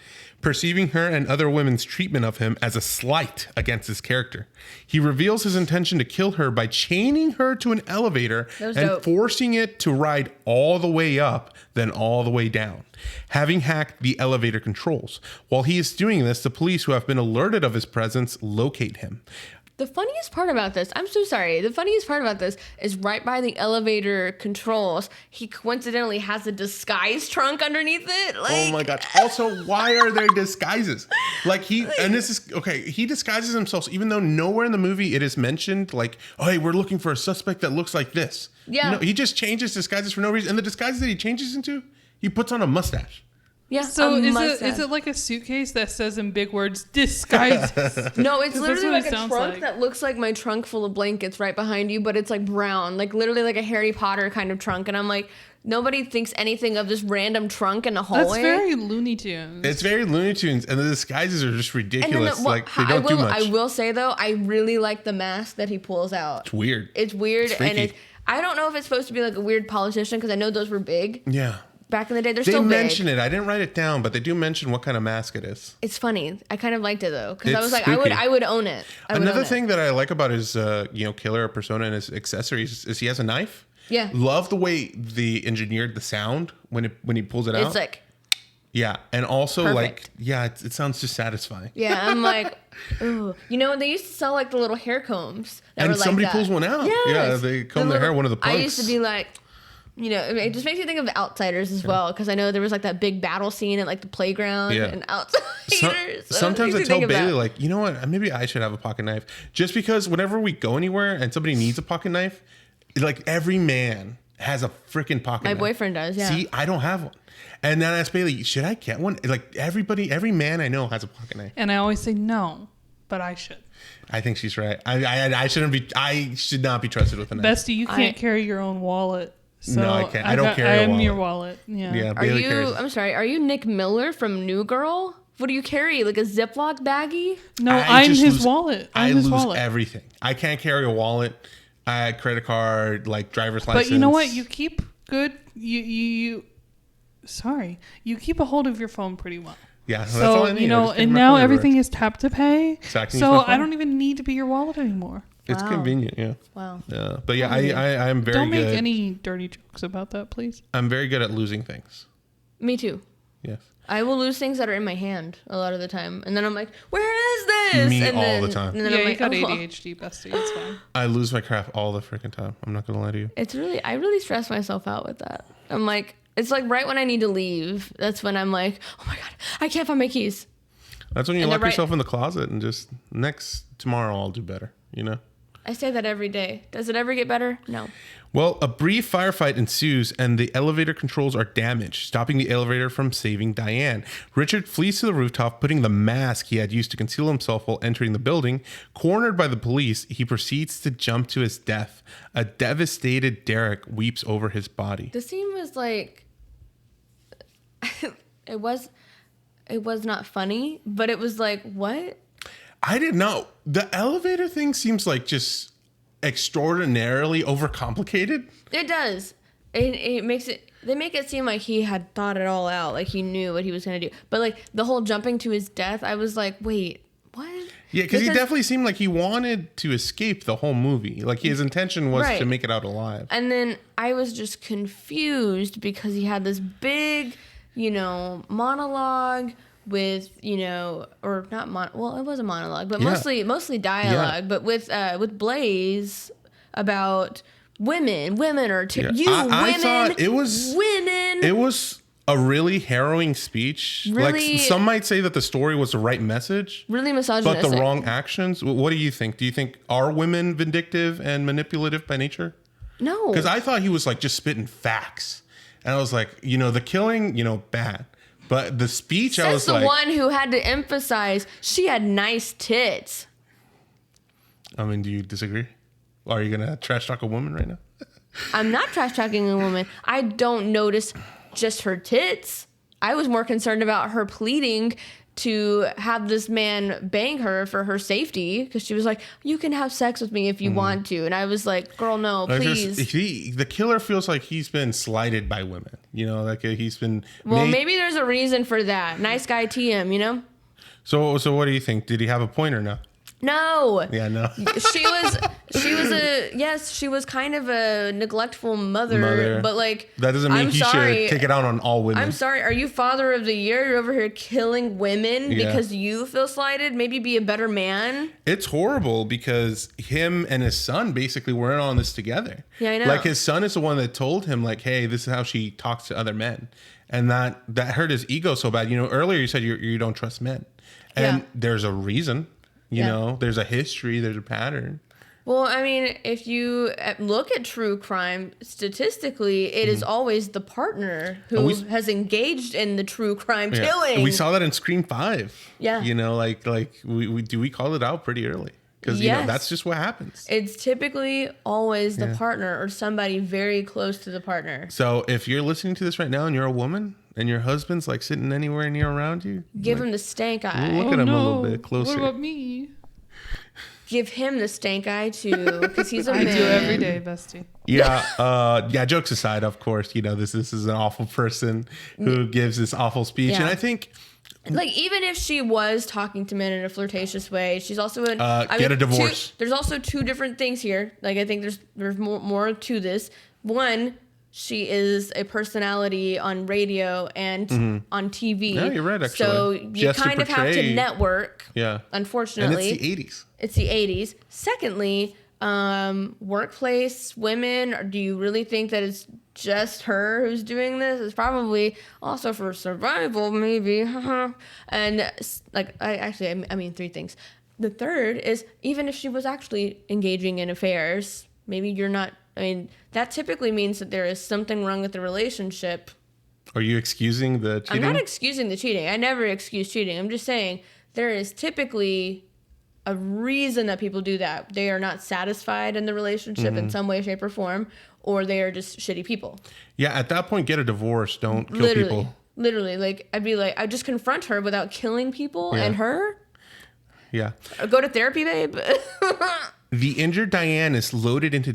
perceiving her and other women's treatment of him as a slight against his character. He reveals his intention to kill her by chaining her to an elevator and forcing it to ride all the way up, then all the way down, having hacked the elevator controls. While he is doing this, the police, who have been alerted of his presence, locate him. The funniest part about this, I'm so sorry. The funniest part about this is right by the elevator controls, he coincidentally has a disguise trunk underneath it. Oh my God. Also, why are there disguises? He disguises himself, even though nowhere in the movie it is mentioned, like, oh, hey, we're looking for a suspect that looks like this. Yeah. No, he just changes disguises for no reason. And the disguises that he changes into, he puts on a mustache. Yeah. So is it like a suitcase that says in big words disguises? No, it's literally like a trunk that looks like my trunk full of blankets right behind you, but it's like brown, like literally like a Harry Potter kind of trunk. And I'm like, nobody thinks anything of this random trunk in the hallway. That's very Looney Tunes. It's very Looney Tunes, and the disguises are just ridiculous. They don't do much. I will say though, I really like the mask that he pulls out. It's weird. It's weird, it's I don't know if it's supposed to be like a weird politician, because I know those were big. Yeah. Back in the day, they still big. They mention it. I didn't write it down, but they do mention what kind of mask it is. It's funny. I kind of liked it though, because I was like, spooky. I would own it. Another thing that I like about his killer persona and his accessories is he has a knife. Yeah. Love the way they engineered the sound when he pulls it out. It's like. Yeah, and also perfect. it sounds just satisfying. Yeah, I'm like, ooh. You know, they used to sell like the little hair combs. And somebody pulls one out. Yes. Yeah, they comb their hair. One of the punks. I used to be like, you know, it just makes me think of Outsiders as well, because I know there was like that big battle scene at like the playground and Outsiders. Sometimes I tell Bailey, like, you know what, maybe I should have a pocket knife, just because whenever we go anywhere and somebody needs a pocket knife, like every man has a freaking pocket knife. My boyfriend does, yeah. See, I don't have one. And then I asked Bailey, should I get one? Like every man I know has a pocket knife. And I always say no, but I should. I think she's right. I should not be trusted with a knife. Bestie, you can't carry your own wallet. So no, I can't. I don't carry a wallet. I am your wallet. Yeah. Bailey carries. I'm sorry. Are you Nick Miller from New Girl? What do you carry? Like a Ziploc baggie? No, I'm his wallet. I lose everything. I can't carry a wallet. I had credit card, like driver's license. But you know what? You keep good. You keep a hold of your phone pretty well. Yeah, that's so all I need. And now everything is tap to pay. So I don't even need to be your wallet anymore. It's convenient, yeah. Wow. Yeah, but yeah, I'm very good. Don't make any dirty jokes about that, please. I'm very good at losing things. Me too. Yes. I will lose things that are in my hand a lot of the time, and then I'm like, "Where is this?" Me and all then, the time. And then Yeah, I'm you like, got "Oh, well." ADHD, bestie. It's fine. I lose my crap all the freaking time. I'm not gonna lie to you. I really stress myself out with that. I'm like, it's like right when I need to leave, that's when I'm like, "Oh my god, I can't find my keys." That's when you And lock they're yourself in the closet and just tomorrow I'll do better. You know. I say that every day. Does it ever get better? No. Well, a brief firefight ensues and the elevator controls are damaged, stopping the elevator from saving Diane. Richard flees to the rooftop, putting the mask he had used to conceal himself while entering the building. Cornered by the police, he proceeds to jump to his death. A devastated Derek weeps over his body. The scene was like, it was not funny, but it was like, what? I didn't know. The elevator thing seems like just extraordinarily overcomplicated. It does. It makes it. They make it seem like he had thought it all out, like he knew what he was gonna do. But like the whole jumping to his death, I was like, wait, what? Yeah, because he definitely seemed like he wanted to escape the whole movie. Like his intention was to make it out alive. And then I was just confused because he had this big, monologue with, or not well, it was a monologue, but mostly dialogue, but with Blaze about women are I thought it was women. It was a really harrowing speech. Really, like some might say that the story was the right message, really misogynistic, but the wrong actions. What do you think? Do you think are women vindictive and manipulative by nature? No, because I thought he was like just spitting facts, and I was like, the killing, bad. But the speech, I was like... the one who had to emphasize she had nice tits. I mean, do you disagree? Are you going to trash talk a woman right now? I'm not trash talking a woman. I don't notice just her tits. I was more concerned about her pleading to have this man bang her for her safety because she was like, you can have sex with me if you want to. And I was like, girl, no, please. The killer feels like he's been slighted by women. Like he's been... Well, maybe there's a reason for that. Nice guy TM, So what do you think? Did he have a point or no? No. Yeah, no. She was kind of a neglectful mother. But like, that doesn't mean should take it out on all women. I'm sorry. Are you father of the year? You're over here killing women because you feel slighted? Maybe be a better man. It's horrible because him and his son basically were in on this together. Yeah, I know. Like his son is the one that told him like, hey, this is how she talks to other men. And that hurt his ego so bad. Earlier you said you don't trust men. And there's a reason. There's a history, there's a pattern. Well, I mean, if you look at true crime, statistically, it is always the partner who has engaged in the true crime killing. We saw that in Scream 5. Yeah. We called it out pretty early. Because, that's just what happens. It's typically always the partner or somebody very close to the partner. So if you're listening to this right now and you're a woman and your husband's like sitting anywhere near around you, give him the stank eye. Look at him a little bit closer. What about me? Give him the stank eye too, because he's a man. I do every day, bestie. Yeah. Jokes aside, of course, this is an awful person who gives this awful speech, and I think, like, even if she was talking to men in a flirtatious way, she's also get a divorce. There's also two different things here. Like, I think there's more to this. One, she is a personality on radio and on TV. Yeah, you're right, actually. So you kind of have to network. Yeah. Unfortunately. And it's the 80s. It's the 80s. Secondly, workplace women, or do you really think that it's just her who's doing this? It's probably also for survival, maybe. And like, I mean, three things. The third is, even if she was actually engaging in affairs, maybe you're not. I mean, that typically means that there is something wrong with the relationship. Are you excusing the cheating? I'm not excusing the cheating. I never excuse cheating. I'm just saying there is typically a reason that people do that. They are not satisfied in the relationship in some way, shape, or form, or they are just shitty people. Yeah, at that point, get a divorce. Don't kill people. Literally, like, I'd be like, I'd just confront her without killing people and her. Yeah. Go to therapy, babe. The injured Diane is loaded into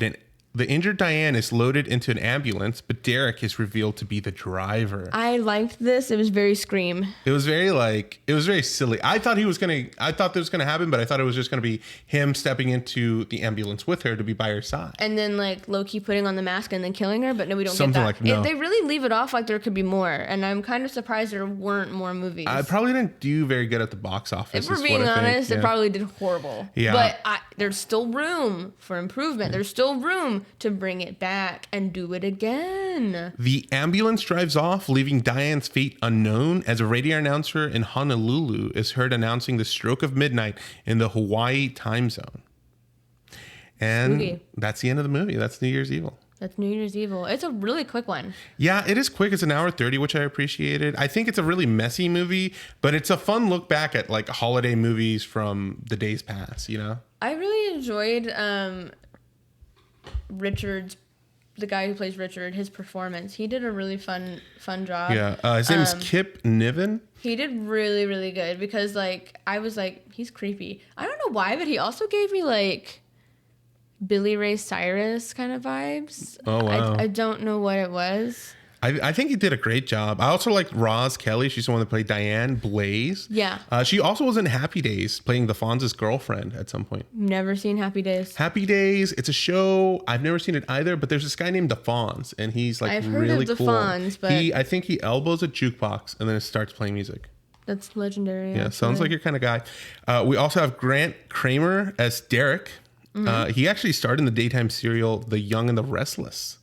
The injured Diane is loaded into an ambulance, but Derek is revealed to be the driver. I liked this. It was very Scream. It was very silly. I thought this was gonna happen, but I thought it was just gonna be him stepping into the ambulance with her to be by her side. And then like Loki putting on the mask and then killing her, but no, we don't Something get that. like no. They really leave it off like there could be more, and I'm kind of surprised there weren't more movies. I probably didn't do very good at the box office. If we're being honest, it probably did horrible. Yeah. But there's still room for improvement. There's still room to bring it back and do it again. The ambulance drives off, leaving Diane's fate unknown as a radio announcer in Honolulu is heard announcing the stroke of midnight in the Hawaii time zone. And Spooky. That's the end of the movie. That's New Year's Evil. That's New Year's Evil. It's a really quick one. Yeah, it is quick. It's an hour 30, which I appreciated. I think it's a really messy movie, but it's a fun look back at like holiday movies from the days past, you know? I really enjoyed Richard's, the guy who plays Richard, his performance. He did a really fun job. Yeah, his name is Kip Niven. He did really, really good because like I was like, he's creepy. I don't know why, but he also gave me like Billy Ray Cyrus kind of vibes. Oh, wow. I don't know what it was. I think he did a great job. I also like Roz Kelly. She's the one that played Diane Blaze. Yeah. She also was in Happy Days, playing the Fonz's girlfriend at some point. Never seen Happy Days. Happy Days. It's a show. I've never seen it either, but there's this guy named the Fonz, and he's like I've heard really of the cool. Fonz, but I think he elbows a jukebox and then it starts playing music. that's legendary. Yeah, sounds like your kind of guy. We also have Grant Kramer as Derek. Mm-hmm. He actually starred in the daytime serial The Young and the Restless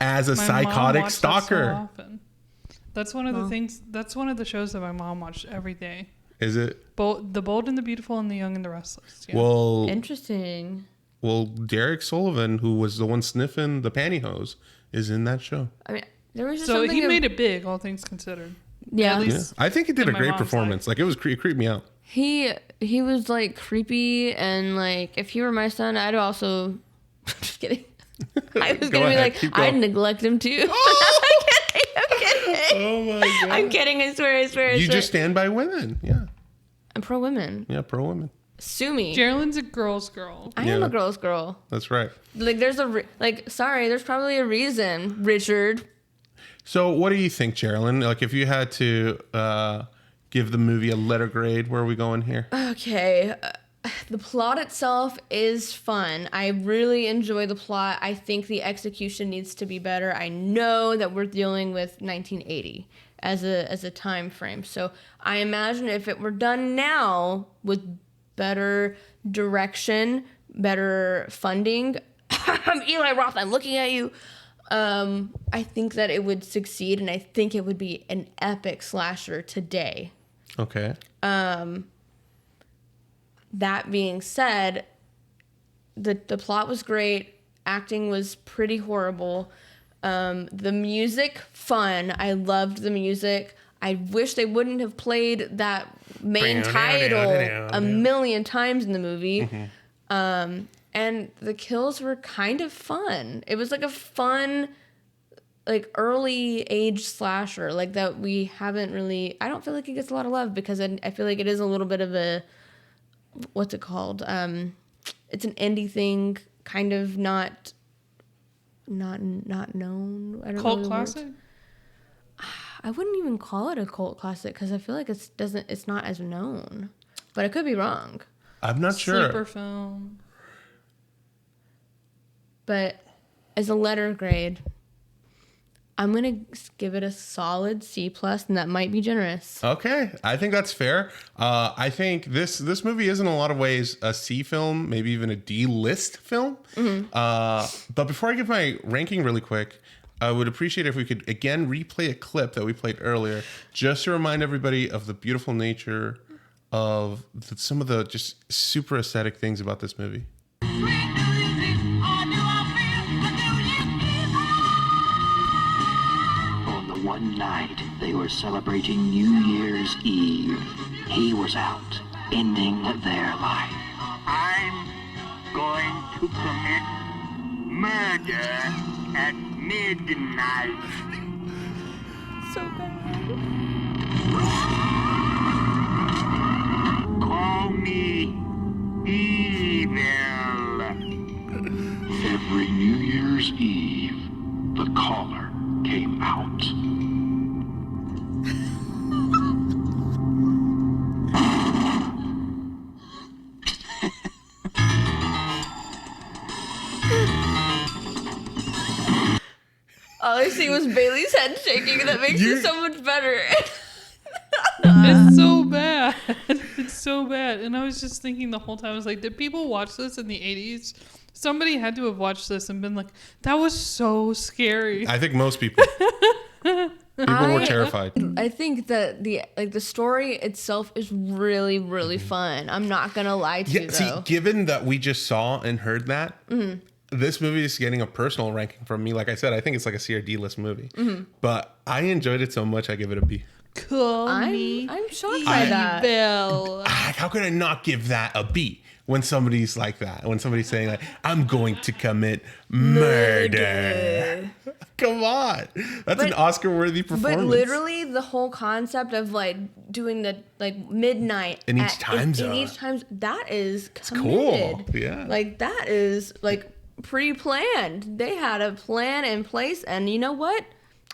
as a My mom psychotic watched that so stalker. often. That's one of the things. That's one of the shows that my mom watched every day. Is it? The Bold and the Beautiful and the Young and the Restless. Yeah. Well, Interesting. Derek Sullivan, who was the one sniffing the pantyhose, is in that show. I mean, there was just so something he made it big, all things considered. Yeah. At Yeah, least I think he did in a my great mom's performance. Like it was it creeped me out. He was like creepy, and like if he were my son, I'd also. Just kidding. I was Go gonna be ahead, like, keep going. I'd neglect him too. I'm kidding. Oh my god! I'm kidding. I swear. You just stand by women. Yeah, I'm pro women. yeah, pro women. Sue me. Geraldine's a girl's girl. I am Yeah. a girl's girl. That's right. Like there's sorry, there's probably a reason, Richard. So, what do you think, Geraldine? Like, if you had to give the movie a letter grade, where are we going here? Okay. The plot itself is fun. I really enjoy the plot. I think the execution needs to be better. I know that we're dealing with 1980 as a time frame. So I imagine if it were done now with better direction, better funding, Eli Roth, I'm looking at you. I think that it would succeed, and I think it would be an epic slasher today. Okay. That being said, the plot was great. Acting was pretty horrible. The music, fun. I loved the music. I wish they wouldn't have played that main title a million times in the movie. And the kills were kind of fun. It was like a fun, like early age slasher, like that we haven't really. I don't feel like it gets a lot of love because I feel like it is a little bit of a. What's it called? It's an indie thing, kind of not known. I don't Cult know classic? I wouldn't even call it a cult classic because I feel like it's not as known, but I could be wrong. I'm not sure. Sleeper film. But as a letter grade, I'm gonna give it a solid C+, and that might be generous. Okay, I think that's fair. I think this movie is in a lot of ways a C film, maybe even a D-list film. But before I give my ranking really quick, I would appreciate if we could again replay a clip that we played earlier, just to remind everybody of the beautiful nature of some of the just super aesthetic things about this movie. On the one night they were celebrating New Year's Eve, he was out, ending their life. I'm going to commit murder at midnight. So bad. Call me evil. Every New Year's Year's Eve, the caller came out. All I see was Bailey's head shaking, and that makes it so much better. It's so bad. It's so bad. And I was just thinking the whole time, I was like, did people watch this in the 80s? Somebody had to have watched this and been like, that was so scary. I think most people. People were terrified. I think that the story itself is really, really fun. I'm not gonna lie to you, though. See, given that we just saw and heard that, this movie is getting a personal ranking from me. Like I said, I think it's like a C or D list movie. But I enjoyed it so much, I give it a B. Call I'm shocked by that. Bell. How could I not give that a B when somebody's like that? When somebody's saying like, I'm going to commit murder. Come on. That's an Oscar-worthy performance. But literally the whole concept of like doing the like midnight in each time zone. In each time, that is Cool. committed. Yeah. Like that is like pre-planned. They had a plan in place, and you know what?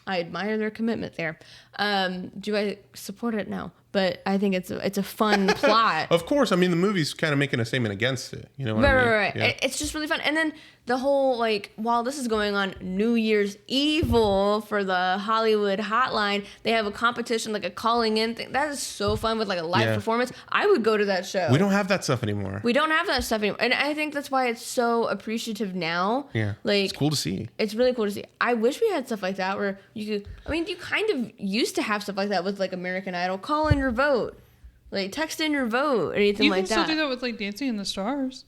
I admire their commitment there. Do I support it? No, but I think it's a fun plot. Of course, I mean the movie's kind of making a statement against it. You know what I mean? Right. Yeah. It's just really fun. And then the whole like while this is going on, New Year's Evil for the Hollywood Hotline, they have a competition like a calling in thing. That is so fun with like a live performance. I would go to that show. We don't have that stuff anymore. We don't have that stuff anymore, and I think that's why it's so appreciative now. Yeah, like it's cool to see. It's really cool to see. I wish we had stuff like that where you could. I mean, you kind of used to have stuff like that with like American Idol. Call in your vote, like text in your vote, or anything like that. You can still do that with like Dancing in the Stars.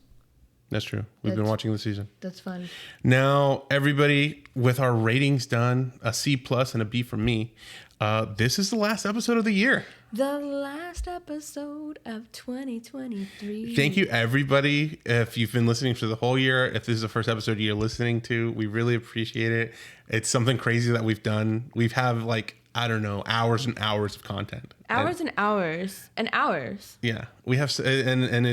That's true. We've been watching the season. That's fun. Now, everybody, with our ratings done, a C plus and a B from me, this is the last episode of the year. The last episode of 2023. Thank you, everybody. If you've been listening for the whole year, if this is the first episode you're listening to, we really appreciate it. It's something crazy that we've done. We've have like, I don't know, hours and hours of content. Hours and hours and hours. Yeah, we have, and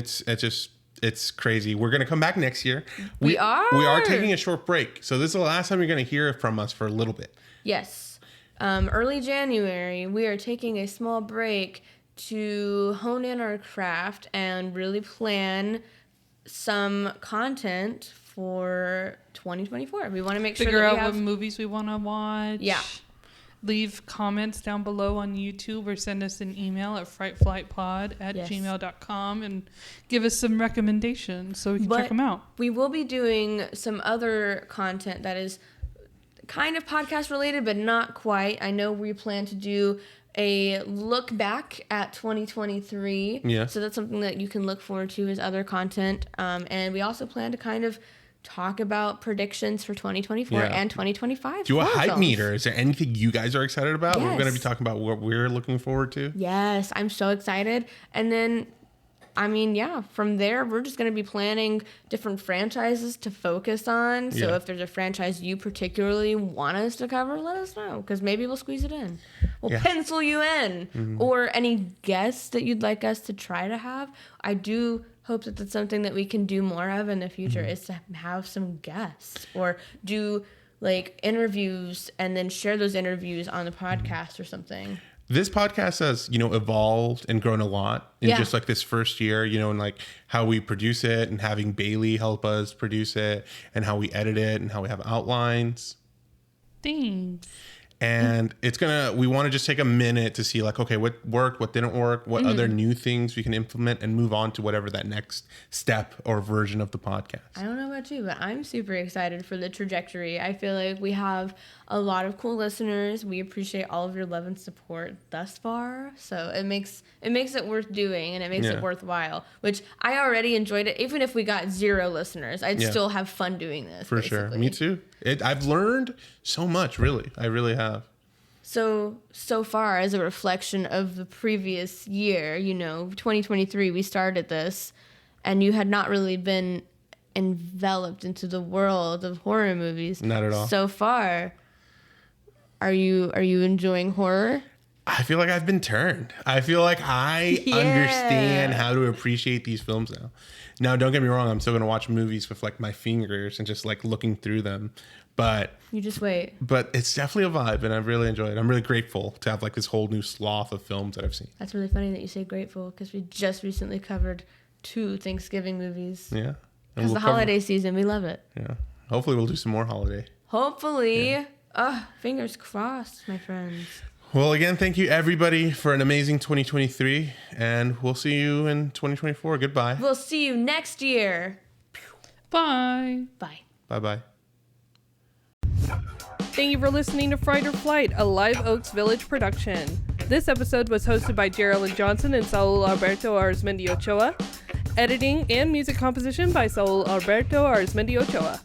it's crazy. We're gonna come back next year. We are taking a short break, so this is the last time you're gonna hear from us for a little bit. Yes. Early January, we are taking a small break to hone in our craft and really plan some content for 2024. We want to make sure figure that out we have what movies we want to watch. Yeah. Leave comments down below on YouTube or send us an email at frightflightpod@gmail.com and give us some recommendations so we can check them out. We will be doing some other content that is kind of podcast related, but not quite. I know we plan to do a look back at 2023. Yeah. So that's something that you can look forward to as other content. And we also plan to kind of talk about predictions for 2024 and 2025. Do a hype films. meter. Is there anything you guys are excited about? Yes. We're going to be talking about what we're looking forward to. Yes, I'm so excited. And then, I mean, yeah, from there, we're just going to be planning different franchises to focus on. So if there's a franchise you particularly want us to cover, let us know, because maybe we'll squeeze it in. We'll pencil you in. Mm-hmm. Or any guests that you'd like us to try to have. I do hope that that's something that we can do more of in the future, is to have some guests or do like interviews and then share those interviews on the podcast or something. This podcast has, evolved and grown a lot in just like this first year, and like how we produce it and having Bailey help us produce it and how we edit it and how we have outlines. Thanks. And we want to just take a minute to see like, okay, what worked, what didn't work, what other new things we can implement and move on to whatever that next step or version of the podcast. I don't know about you, but I'm super excited for the trajectory. I feel like we have a lot of cool listeners. We appreciate all of your love and support thus far. So it makes it worth doing, and it makes it worthwhile, which I already enjoyed it. Even if we got 0 listeners, I'd still have fun doing this. For sure. Me too. I've learned so much, really. I really have. So far, as a reflection of the previous year, 2023, we started this, and you had not really been enveloped into the world of horror movies. Not at all. So far, are you enjoying horror? I feel like I've been turned. I feel like I understand how to appreciate these films now. Now, don't get me wrong. I'm still going to watch movies with like my fingers and just like looking through them. But you just wait. But it's definitely a vibe, and I really enjoy it. I'm really grateful to have like this whole new swath of films that I've seen. That's really funny that you say grateful, because we just recently covered 2 Thanksgiving movies. Yeah. Because the holiday season, we love it. Yeah. Hopefully we'll do some more holiday. Hopefully. Yeah. Fingers crossed, my friends. Well, again, thank you everybody for an amazing 2023, and we'll see you in 2024. Goodbye. We'll see you next year. Bye. Bye. Bye-bye. Thank you for listening to Fright or Flight, a Live Oaks Village production. This episode was hosted by Geraldine Johnson and Saul Alberto Arizmendi Ochoa. Editing and music composition by Saul Alberto Arizmendi Ochoa.